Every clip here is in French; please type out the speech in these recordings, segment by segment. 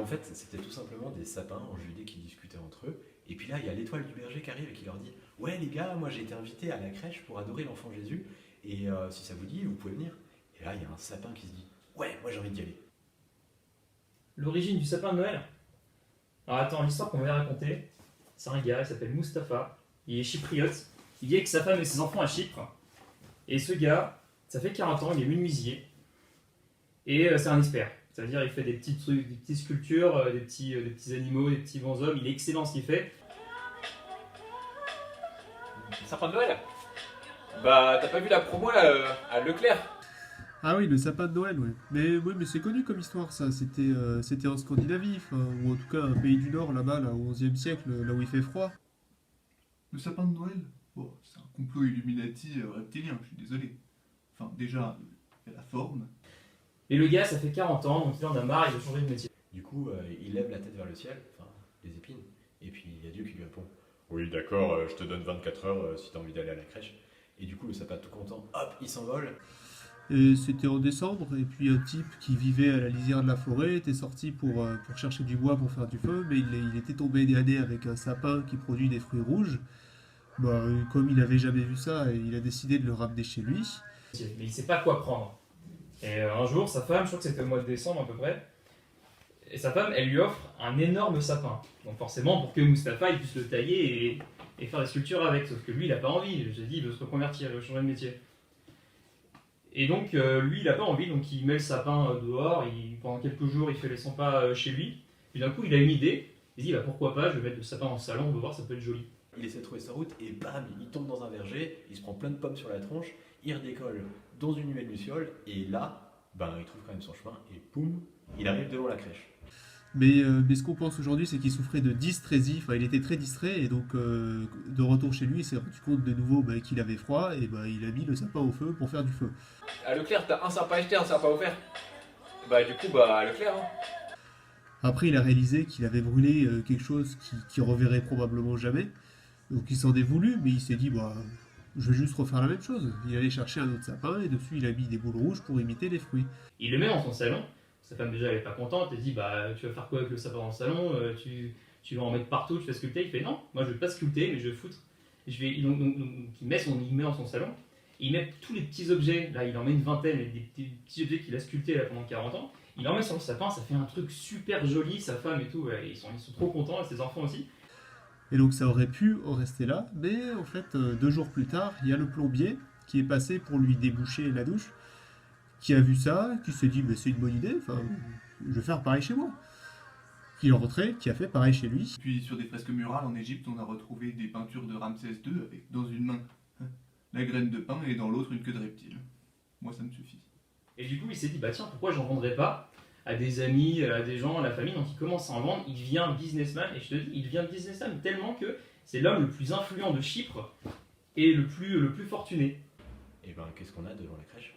en fait, c'était tout simplement des sapins en Judée qui discutaient entre eux. Et puis là, il y a l'étoile du berger qui arrive et qui leur dit: ouais, les gars, moi j'ai été invité à la crèche pour adorer l'enfant Jésus. Et si ça vous dit, vous pouvez venir. Et là, il y a un sapin qui se dit: ouais, moi j'ai envie d'y aller. L'origine du sapin de Noël. Alors attends, l'histoire qu'on va raconter, c'est un gars, il s'appelle Mustapha, il est chypriote, il vit avec sa femme et ses enfants à Chypre. Et ce gars, ça fait 40 ans, il est menuisier, et c'est un expert. C'est-à-dire il fait des petits trucs, des petites sculptures, des petits animaux, des petits bonshommes, il est excellent en ce qu'il fait. Sapin de Noël. Bah, t'as pas vu la promo là à Leclerc? Ah oui, le sapin de Noël, ouais. Mais oui, mais c'est connu comme histoire, ça. C'était en Scandinavie, enfin, ou en tout cas un pays du Nord, là-bas, là, au XIe siècle, là où il fait froid. Le sapin de Noël? Bon, c'est un complot Illuminati reptilien, je suis désolé. Enfin, déjà, il y a la forme. Et le gars, ça fait 40 ans, donc il en a marre, il veut changer de métier. Du coup, il lève la tête vers le ciel, enfin, les épines. Et puis il y a Dieu qui lui répond: oui, d'accord, je te donne 24 heures si t'as envie d'aller à la crèche. Et du coup, le sapin tout content, hop, il s'envole. Et c'était en décembre, et puis un type qui vivait à la lisière de la forêt était sorti pour chercher du bois pour faire du feu, mais il était tombé nez à nez avec un sapin qui produit des fruits rouges. Bah, comme il n'avait jamais vu ça, il a décidé de le ramener chez lui. Mais il sait pas quoi prendre. Et un jour, sa femme, je crois que c'était au mois de décembre à peu près, et sa femme, elle lui offre un énorme sapin. Donc forcément, pour que Mustapha il puisse le tailler et faire des sculptures avec. Sauf que lui, il n'a pas envie. J'ai dit, il veut se reconvertir, il veut changer de métier. Et donc, lui, il n'a pas envie, donc il met le sapin dehors. Pendant quelques jours, il fait les 100 pas chez lui. Puis d'un coup, il a une idée. Il se dit, bah, pourquoi pas, je vais mettre le sapin dans le salon, on va voir, ça peut être joli. Il essaie de trouver sa route et bam, il tombe dans un verger, il se prend plein de pommes sur la tronche, il redécolle dans une nuée de lucioles, et là, ben, il trouve quand même son chemin, et boum, il arrive devant la crèche. Mais ce qu'on pense aujourd'hui, c'est qu'il souffrait de dystrésie, enfin il était très distrait, et donc de retour chez lui, il s'est rendu compte de nouveau qu'il avait froid, et il a mis le sapin au feu pour faire du feu. À Leclerc, t'as un sapin acheté, un sapin offert. Bah, du coup, bah, à Leclerc, hein. Après, il a réalisé qu'il avait brûlé quelque chose qui reverrait probablement jamais, donc il s'en est voulu, mais il s'est dit, bah, je vais juste refaire la même chose. Il allait chercher un autre sapin, et dessus il a mis des boules rouges pour imiter les fruits. Il le met dans son salon. Sa femme, déjà, elle est pas contente. Elle dit, bah, tu vas faire quoi avec le sapin dans le salon? Tu vas en mettre partout, tu vas sculpter. Il fait, non, moi je vais pas sculpter, mais je vais foutre. Donc, il met dans son salon. Il met tous les petits objets, là il en met une vingtaine, des petits objets qu'il a sculptés là, pendant 40 ans. Il en met sur le sapin, ça fait un truc super joli, sa femme et tout, ouais, ils sont trop contents, et ses enfants aussi. Et donc ça aurait pu en rester là, mais en fait, 2 jours plus tard, il y a le plombier qui est passé pour lui déboucher la douche, qui a vu ça, qui s'est dit, mais c'est une bonne idée, enfin, je vais faire pareil chez moi. Qui est rentré, qui a fait pareil chez lui. Puis sur des fresques murales en Égypte, on a retrouvé des peintures de Ramsès II avec dans une main la graine de pain et dans l'autre une queue de reptile. Moi, ça me suffit. Et du coup, il s'est dit, bah tiens, pourquoi j'en vendrais pas à des amis, à des gens, à la famille? Donc il commence à en vendre, il devient businessman, et je te dis, il devient businessman tellement que c'est l'homme le plus influent de Chypre et le plus fortuné. Et ben, qu'est-ce qu'on a devant la crèche?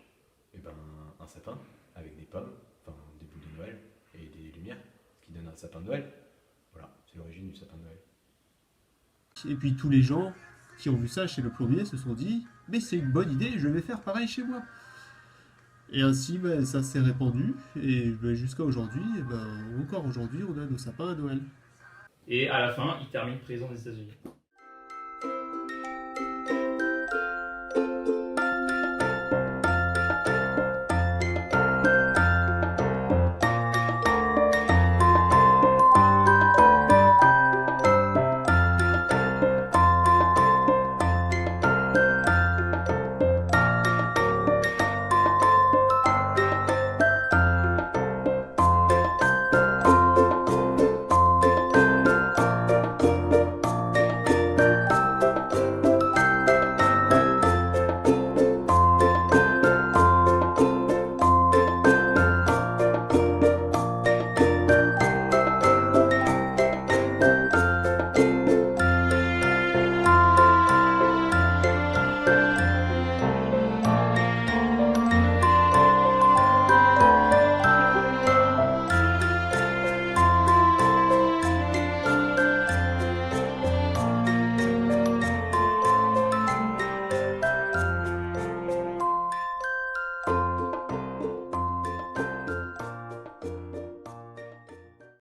Et ben, un sapin avec des pommes, enfin des boules de Noël et des lumières, ce qui donne un sapin de Noël. Voilà, c'est l'origine du sapin de Noël. Et puis tous les gens qui ont vu ça chez le plombier se sont dit, mais c'est une bonne idée, je vais faire pareil chez moi. Et ainsi, ça s'est répandu, et jusqu'à aujourd'hui, encore aujourd'hui, on a nos sapins à Noël. Et à la fin, il termine président des États-Unis.